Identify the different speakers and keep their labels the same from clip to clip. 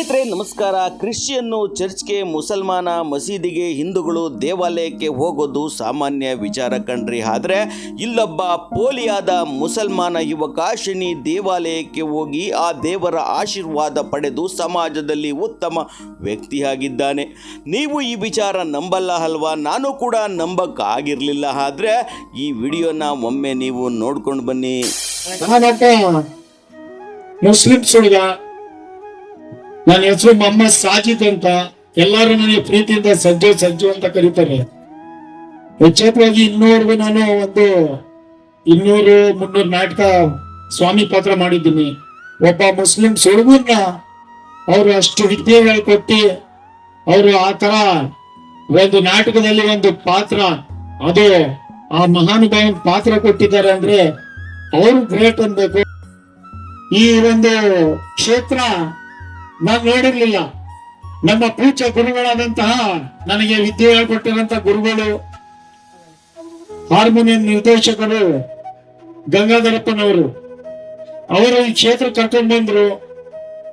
Speaker 1: ಸ್ನೇಹಿತರೆ ನಮಸ್ಕಾರ. ಕ್ರಿಶ್ಚಿಯನ್ನು ಚರ್ಚ್ಗೆ, ಮುಸಲ್ಮಾನ ಮಸೀದಿಗೆ, ಹಿಂದೂಗಳು ದೇವಾಲಯಕ್ಕೆ ಹೋಗೋದು ಸಾಮಾನ್ಯ ವಿಚಾರ ಕಣ್ರಿ. ಆದರೆ ಇಲ್ಲೊಬ್ಬ ಪೋಲಿಯಾದ ಮುಸಲ್ಮಾನ ಯುವಕ ಶನಿ ದೇವಾಲಯಕ್ಕೆ ಹೋಗಿ ಆ ದೇವರ ಆಶೀರ್ವಾದ ಪಡೆದು ಸಮಾಜದಲ್ಲಿ ಉತ್ತಮ ವ್ಯಕ್ತಿಯಾಗಿದ್ದಾನೆ. ನೀವು ಈ ವಿಚಾರ ನಂಬಲ್ಲ ಅಲ್ವಾ? ನಾನು ಕೂಡ ನಂಬಕ್ಕಾಗಿರಲಿಲ್ಲ. ಆದರೆ ಈ ವಿಡಿಯೋನ ಒಮ್ಮೆ ನೀವು ನೋಡ್ಕೊಂಡು ಬನ್ನಿ.
Speaker 2: ಮುಸ್ಲಿಮ್ಸ್ ಹುಡುಗ, ನನ್ನ ಹೆಸರು ಮೊಹಮ್ಮದ್ ಸಾಜಿದ್ ಅಂತ. ಎಲ್ಲರೂ ನನಗೆ ಪ್ರೀತಿಯಿಂದ ಸಜ್ಜು ಅಂತ ಕರೀತಾರೆ. ಹೆಚ್ಚಾಗಿ ಇನ್ನೂವರೆಗೂ ನಾನು ಒಂದು 200-300 ನಾಟಕ ಸ್ವಾಮಿ ಪಾತ್ರ ಮಾಡಿದ್ದೀನಿ. ಒಬ್ಬ ಮುಸ್ಲಿಂ ಹುಡುಗನ್ನ ಅವರು ಅಷ್ಟು ವಿದ್ಯೆ ಹೇಳ್ಕೊಟ್ಟು ಅವರು ಆ ತರ ಒಂದು ನಾಟಕದಲ್ಲಿ ಒಂದು ಪಾತ್ರ, ಅದು ಆ ಮಹಾನುಭಾವನ ಪಾತ್ರ ಕೊಟ್ಟಿದ್ದಾರೆ ಅಂದ್ರೆ ಅವರು ಗ್ರೇಟ್ ಅನ್ಬೇಕು. ಈ ಒಂದು ಕ್ಷೇತ್ರ ನಾನು ನೋಡಿರ್ಲಿಲ್ಲ. ನಮ್ಮ ಪೂಜ್ಯ ಗುರುಗಳಾದಂತಹ ನನಗೆ ವಿದ್ಯೆ ಹೇಳ್ಕೊಟ್ಟಿರುವಂತಹ ಗುರುಗಳು, ಹಾರ್ಮೋನಿಯಂ ನಿರ್ದೇಶಕರು ಗಂಗಾಧರಪ್ಪನವರು, ಅವರು ಈ ಕ್ಷೇತ್ರ ಕರ್ಕೊಂಡು ಬಂದ್ರು.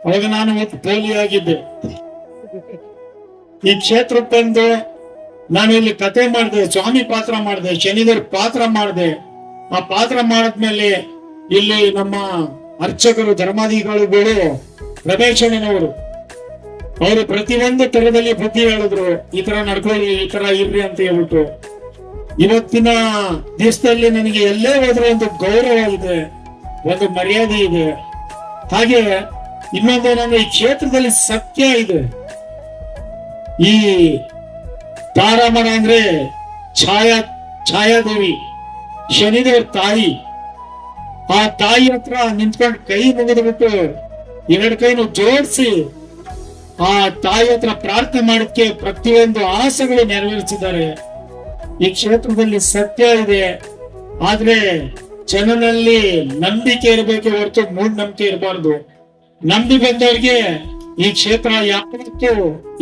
Speaker 2: ಅವಾಗ ನಾನು ಒಂದು ಪೋಲಿ ಆಗಿದ್ದೆ. ಈ ಕ್ಷೇತ್ರಕ್ಕೆ ಬಂದು ನಾನು ಇಲ್ಲಿ ಕತೆ ಮಾಡಿದೆ, ಸ್ವಾಮಿ ಪಾತ್ರ ಮಾಡಿದೆ, ಶನಿದೇವ್ರ ಪಾತ್ರ ಮಾಡಿದೆ. ಆ ಪಾತ್ರ ಮಾಡಿದ್ಮೇಲೆ ಇಲ್ಲಿ ನಮ್ಮ ಅರ್ಚಕರು, ಧರ್ಮಾಧಿಕಾರಿಗಳು, ರಮೇಶಣ್ಣನವರು, ಅವರು ಪ್ರತಿಯೊಂದು ತರದಲ್ಲಿ ಬುದ್ಧಿ ಹೇಳಿದ್ರು, ಈ ತರ ನಡ್ಕೊಳ್ಳಿ, ಈ ತರ ಇರ್ರಿ ಅಂತ ಹೇಳ್ಬಿಟ್ಟು. ಇವತ್ತಿನ ದಿವಸದಲ್ಲಿ ನನಗೆ ಎಲ್ಲೇ ಹೋದ್ರೆ ಒಂದು ಗೌರವ ಇದೆ, ಒಂದು ಮರ್ಯಾದೆ ಇದೆ. ಹಾಗೆ ಇನ್ನೊಂದೇನಂದ್ರೆ ಈ ಕ್ಷೇತ್ರದಲ್ಲಿ ಸತ್ಯ ಇದೆ. ಈ ತಾರಾಮರ ಅಂದ್ರೆ ಛಾಯಾದೇವಿ, ಶನಿದೇವ್ರ ತಾಯಿ. ಆ ತಾಯಿ ಹತ್ರ ನಿಂತ್ಕೊಂಡು ಕೈ ಮುಗಿದ್ಬಿಟ್ಟು 2 ಕೈನು ಜೋಡಿಸಿ ಆ ತಾಯಿ ಹತ್ರ ಪ್ರಾರ್ಥನೆ ಮಾಡೋದಕ್ಕೆ ಪ್ರತಿಯೊಂದು ಆಸೆಗಳು ನೆರವೇರಿಸಿದ್ದಾರೆ. ಈ ಕ್ಷೇತ್ರದಲ್ಲಿ ಸತ್ಯ ಇದೆ. ಆದ್ರೆ ಜನನಲ್ಲಿ ನಂಬಿಕೆ ಇರಬೇಕೆ ಹೊರತು ಮೂಢನಂಬಿಕೆ ಇರಬಾರ್ದು. ನಂಬಿ ಬಂದವ್ರಿಗೆ ಈ ಕ್ಷೇತ್ರ ಯಾವತ್ತೂ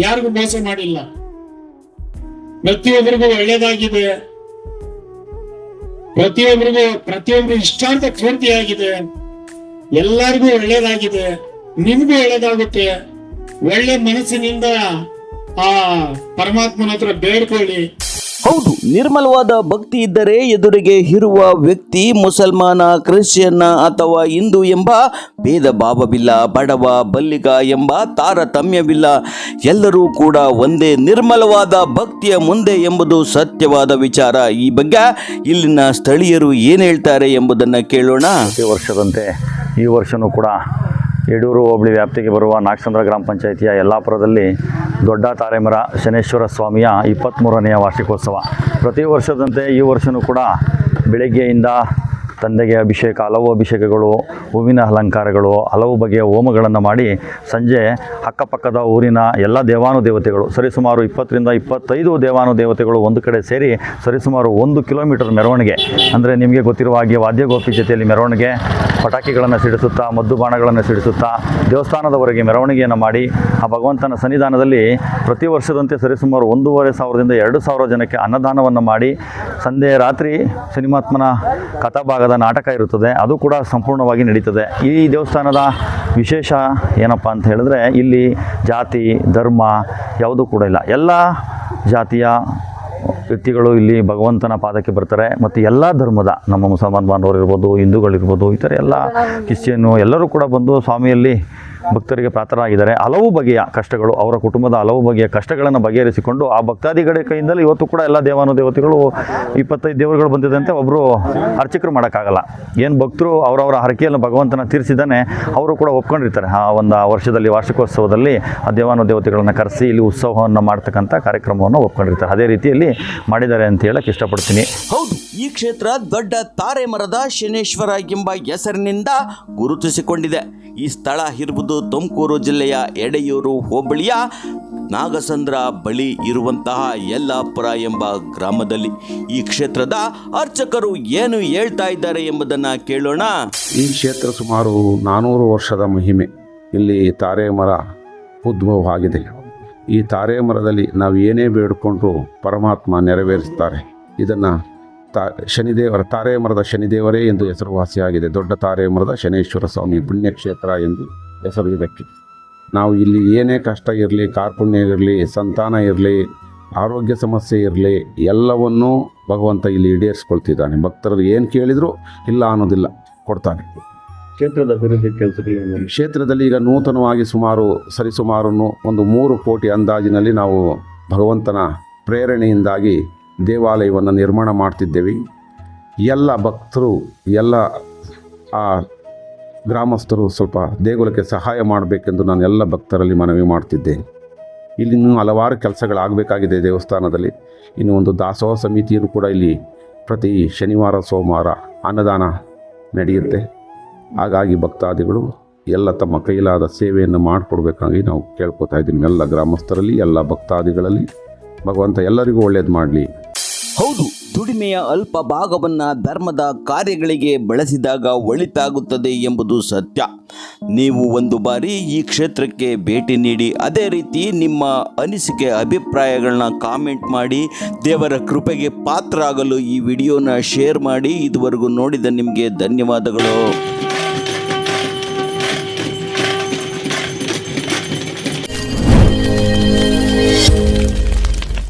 Speaker 2: ಯಾರಿಗೂ ಮೋಸ ಮಾಡಿಲ್ಲ. ಪ್ರತಿಯೊಬ್ಬರಿಗೂ ಒಳ್ಳೇದಾಗಿದೆ, ಪ್ರತಿಯೊಬ್ಬರು ಇಷ್ಟಾರ್ಥ ಪೂರ್ತಿಯಾಗಿದೆ, ಎಲ್ಲರಿಗೂ ಒಳ್ಳೇದಾಗಿದೆ. ನಿಮ್ಗೂ ಒಳ್ಳೇದಾಗುತ್ತೆ. ಒಳ್ಳೆ ಮನಸ್ಸಿನಿಂದ ಆ ಪರಮಾತ್ಮನ ಹತ್ರ ಬೇಡ್ಕೊಳ್ಳಿ.
Speaker 1: ಹೌದು, ನಿರ್ಮಲವಾದ ಭಕ್ತಿ ಇದ್ದರೆ ಎದುರಿಗೆ ಇರುವ ವ್ಯಕ್ತಿ ಮುಸಲ್ಮಾನ, ಕ್ರಿಶ್ಚಿಯನ್ನ ಅಥವಾ ಹಿಂದೂ ಎಂಬ ಭೇದ ಭಾವವಿಲ್ಲ, ಬಡವ ಬಲ್ಲಿಗ ಎಂಬ ತಾರತಮ್ಯವಿಲ್ಲ. ಎಲ್ಲರೂ ಕೂಡ ಒಂದೇ ನಿರ್ಮಲವಾದ ಭಕ್ತಿಯ ಮುಂದೆ ಎಂಬುದು ಸತ್ಯವಾದ ವಿಚಾರ. ಈ ಬಗ್ಗೆ ಇಲ್ಲಿನ ಸ್ಥಳೀಯರು ಏನು ಹೇಳ್ತಾರೆ ಎಂಬುದನ್ನು ಕೇಳೋಣ.
Speaker 3: ಪ್ರತಿ ವರ್ಷದಂತೆ ಈ ವರ್ಷವೂ ಕೂಡ ಯಡೂರು ಹೋಬಳಿ ವ್ಯಾಪ್ತಿಗೆ ಬರುವ ನಾಗಸಂದ್ರ ಗ್ರಾಮ ಪಂಚಾಯಿತಿಯ ಯಲ್ಲಾಪುರದಲ್ಲಿ ದೊಡ್ಡ ತಾರೆಮರ ಶನೇಶ್ವರ ಸ್ವಾಮಿಯ 23ನೇ ವಾರ್ಷಿಕೋತ್ಸವ. ಪ್ರತಿ ವರ್ಷದಂತೆ ಈ ವರ್ಷವೂ ಕೂಡ ಬೆಳಗ್ಗೆಯಿಂದ ತಂದೆಗೆ ಅಭಿಷೇಕ, ಹಲವು ಅಭಿಷೇಕಗಳು, ಹೂವಿನ ಅಲಂಕಾರಗಳು, ಹಲವು ಬಗೆಯ ಹೋಮಗಳನ್ನು ಮಾಡಿ ಸಂಜೆ ಅಕ್ಕಪಕ್ಕದ ಊರಿನ ಎಲ್ಲ ದೇವಾನುದೇವತೆಗಳು, ಸರಿಸುಮಾರು 20ರಿಂದ 25 ದೇವಾನುದೇವತೆಗಳು ಒಂದು ಕಡೆ ಸೇರಿ ಸರಿಸುಮಾರು 1 ಕಿಲೋಮೀಟರ್ ಮೆರವಣಿಗೆ, ಅಂದರೆ ನಿಮಗೆ ಗೊತ್ತಿರುವ ಹಾಗೆ ವಾದ್ಯಗೋಪಿ ಜೊತೆಯಲ್ಲಿ ಮೆರವಣಿಗೆ, ಪಟಾಕಿಗಳನ್ನು ಸಿಡಿಸುತ್ತಾ, ಮದ್ದು ಬಾಣಗಳನ್ನು ಸಿಡಿಸುತ್ತಾ ದೇವಸ್ಥಾನದವರೆಗೆ ಮೆರವಣಿಗೆಯನ್ನು ಮಾಡಿ ಆ ಭಗವಂತನ ಸನ್ನಿಧಾನದಲ್ಲಿ ಪ್ರತಿ ವರ್ಷದಂತೆ ಸರಿಸುಮಾರು 1,500ದಿಂದ 2,000 ಜನಕ್ಕೆ ಅನ್ನದಾನವನ್ನು ಮಾಡಿ ಸಂಜೆ ರಾತ್ರಿ ಶನಿಮಾತ್ಮನ ಕಥಾಭಾಗದ ನಾಟಕ ಇರುತ್ತದೆ. ಅದು ಕೂಡ ಸಂಪೂರ್ಣವಾಗಿ ನಡೀತದೆ. ಈ ದೇವಸ್ಥಾನದ ವಿಶೇಷ ಏನಪ್ಪ ಅಂತ ಹೇಳಿದ್ರೆ ಇಲ್ಲಿ ಜಾತಿ ಧರ್ಮ ಯಾವುದೂ ಕೂಡ ಇಲ್ಲ. ಎಲ್ಲ ಜಾತಿಯ ವ್ಯಕ್ತಿಗಳು ಇಲ್ಲಿ ಭಗವಂತನ ಪಾದಕ್ಕೆ ಬರ್ತಾರೆ. ಮತ್ತು ಎಲ್ಲ ಧರ್ಮದ, ನಮ್ಮ ಮುಸಲ್ಮಾನ್ ಬಾಂಧವರು ಇರ್ಬೋದು, ಹಿಂದೂಗಳಿರ್ಬೋದು, ಈ ಥರ ಎಲ್ಲ ಕ್ರಿಶ್ಚಿಯನ್ನು ಎಲ್ಲರೂ ಕೂಡ ಬಂದು ಸ್ವಾಮಿಯಲ್ಲಿ ಭಕ್ತರಿಗೆ ಪ್ರಾರ್ಥರಾಗಿದ್ದಾರೆ. ಹಲವು ಬಗೆಯ ಕಷ್ಟಗಳು, ಅವರ ಕುಟುಂಬದ ಹಲವು ಬಗೆಯ ಕಷ್ಟಗಳನ್ನು ಬಗೆಹರಿಸಿಕೊಂಡು ಆ ಭಕ್ತಾದಿಗಳ ಕೈಯಿಂದಲೇ ಇವತ್ತು ಕೂಡ ಎಲ್ಲ ದೇವಾನುದೇವತೆಗಳು 25 ದೇವರುಗಳು ಬಂದಿದ್ದಂತೆ ಒಬ್ಬರು ಅರ್ಚಕರು ಮಾಡೋಕ್ಕಾಗಲ್ಲ. ಏನು ಭಕ್ತರು ಅವರವರ ಹರಕೆಯನ್ನು ಭಗವಂತನ ತೀರಿಸಿದ್ದಾನೆ ಅವರು ಕೂಡ ಒಪ್ಕೊಂಡಿರ್ತಾರೆ. ಆ ಒಂದು ವರ್ಷದಲ್ಲಿ ವಾರ್ಷಿಕೋತ್ಸವದಲ್ಲಿ ಆ ದೇವಾನುದೇವತೆಗಳನ್ನು ಕರೆಸಿ ಇಲ್ಲಿ ಉತ್ಸವವನ್ನು ಮಾಡ್ತಕ್ಕಂಥ ಕಾರ್ಯಕ್ರಮವನ್ನು ಒಪ್ಕೊಂಡಿರ್ತಾರೆ. ಅದೇ ರೀತಿಯಲ್ಲಿ ಮಾಡಿದ್ದಾರೆ ಅಂತ ಹೇಳಕ್ಕೆ ಇಷ್ಟಪಡ್ತೀನಿ.
Speaker 1: ಹೌದು, ಈ ಕ್ಷೇತ್ರ ದೊಡ್ಡ ತಾರೆಮರದ ಶನೇಶ್ವರ ಎಂಬ ಹೆಸರಿನಿಂದ ಗುರುತಿಸಿಕೊಂಡಿದೆ. ಈ ಸ್ಥಳ ಇರುವುದು ತುಮಕೂರು ಜಿಲ್ಲೆಯ ಎಡೆಯೂರು ಹೋಬಳಿಯ ನಾಗಸಂದ್ರ ಬಳಿ ಇರುವಂತಹ ಯಲ್ಲಾಪುರ ಎಂಬ ಗ್ರಾಮದಲ್ಲಿ. ಈ ಕ್ಷೇತ್ರದ ಅರ್ಚಕರು ಏನು ಹೇಳ್ತಾ ಇದ್ದಾರೆ ಎಂಬುದನ್ನು ಕೇಳೋಣ.
Speaker 4: ಈ ಕ್ಷೇತ್ರ ಸುಮಾರು 400 ವರ್ಷದ ಮಹಿಮೆ. ಇಲ್ಲಿ ತಾರೆ ಮರ ಉದ್ಭವ ಆಗಿದೆ. ಈ ತಾರೆ ಮರದಲ್ಲಿ ನಾವು ಏನೇ ಬೇಡಿಕೊಂಡ್ರೂ ಪರಮಾತ್ಮ ನೆರವೇರಿಸ್ತಾರೆ. ಇದನ್ನು ಶನಿದೇವರ ತಾರೆ ಮರದ ಶನಿದೇವರೇ ಎಂದು ಹೆಸರುವಾಸಿಯಾಗಿದೆ. ದೊಡ್ಡ ತಾರೆ ಮರದ ಶನೇಶ್ವರ ಸ್ವಾಮಿ ಪುಣ್ಯಕ್ಷೇತ್ರ ಎಂದು ಹೆಸರು ಇದಕ್ಕೆ. ನಾವು ಇಲ್ಲಿ ಏನೇ ಕಷ್ಟ ಇರಲಿ, ಕಾರ್ಪಣ್ಯ ಇರಲಿ, ಸಂತಾನ ಇರಲಿ, ಆರೋಗ್ಯ ಸಮಸ್ಯೆ ಇರಲಿ, ಎಲ್ಲವನ್ನೂ ಭಗವಂತ ಇಲ್ಲಿ ಈಡೇರಿಸ್ಕೊಳ್ತಿದ್ದಾನೆ. ಭಕ್ತರು ಏನು ಕೇಳಿದರೂ ಇಲ್ಲ ಅನ್ನೋದಿಲ್ಲ, ಕೊಡ್ತಾನೆ.
Speaker 3: ಕ್ಷೇತ್ರದ ಅಭಿವೃದ್ಧಿ ಕೆಲಸಗಳು
Speaker 4: ಕ್ಷೇತ್ರದಲ್ಲಿ ಈಗ ನೂತನವಾಗಿ ಸರಿಸುಮಾರು ಒಂದು 3 ಕೋಟಿ ಅಂದಾಜಿನಲ್ಲಿ ನಾವು ಭಗವಂತನ ಪ್ರೇರಣೆಯಿಂದಾಗಿ ದೇವಾಲಯವನ್ನು ನಿರ್ಮಾಣ ಮಾಡ್ತಿದ್ದೇವೆ. ಎಲ್ಲ ಭಕ್ತರು, ಎಲ್ಲ ಆ ಗ್ರಾಮಸ್ಥರು ಸ್ವಲ್ಪ ದೇಗುಲಕ್ಕೆ ಸಹಾಯ ಮಾಡಬೇಕೆಂದು ನಾನು ಎಲ್ಲ ಭಕ್ತರಲ್ಲಿ ಮನವಿ ಮಾಡ್ತಿದ್ದೇನೆ. ಇಲ್ಲಿ ಇನ್ನೂ ಹಲವಾರು ಕೆಲಸಗಳಾಗಬೇಕಾಗಿದೆ ದೇವಸ್ಥಾನದಲ್ಲಿ. ಇನ್ನು ಒಂದು ದಾಸೋಹ ಸಮಿತಿಯನ್ನು ಕೂಡ ಇಲ್ಲಿ ಪ್ರತಿ ಶನಿವಾರ ಸೋಮವಾರ ಅನ್ನದಾನ ನಡೆಯುತ್ತೆ. ಹಾಗಾಗಿ ಭಕ್ತಾದಿಗಳು ಎಲ್ಲ ತಮ್ಮ ಕೈಲಾದ ಸೇವೆಯನ್ನು ಮಾಡಿಕೊಡ್ಬೇಕಾಗಿ ನಾವು ಕೇಳ್ಕೊತಾ ಇದ್ದೀನಿ. ಎಲ್ಲ ಗ್ರಾಮಸ್ಥರಲ್ಲಿ, ಎಲ್ಲ ಭಕ್ತಾದಿಗಳಲ್ಲಿ ಭಗವಂತ ಎಲ್ಲರಿಗೂ ಒಳ್ಳೇದು ಮಾಡಲಿ.
Speaker 1: ಹೌದು, ದುಡಿಮೆಯ ಅಲ್ಪ ಭಾಗವನ್ನು ಧರ್ಮದ ಕಾರ್ಯಗಳಿಗೆ ಬಳಸಿದಾಗ ಒಳಿತಾಗುತ್ತದೆ ಎಂಬುದು ಸತ್ಯ. ನೀವು ಒಂದು ಬಾರಿ ಈ ಕ್ಷೇತ್ರಕ್ಕೆ ಭೇಟಿ ನೀಡಿ, ಅದೇ ರೀತಿ ನಿಮ್ಮ ಅನಿಸಿಕೆ ಅಭಿಪ್ರಾಯಗಳನ್ನ ಕಾಮೆಂಟ್ ಮಾಡಿ, ದೇವರ ಕೃಪೆಗೆ ಪಾತ್ರ ಆಗಲು ಈ ವಿಡಿಯೋನ ಶೇರ್ ಮಾಡಿ. ಇದುವರೆಗೂ ನೋಡಿದ ನಿಮಗೆ ಧನ್ಯವಾದಗಳು.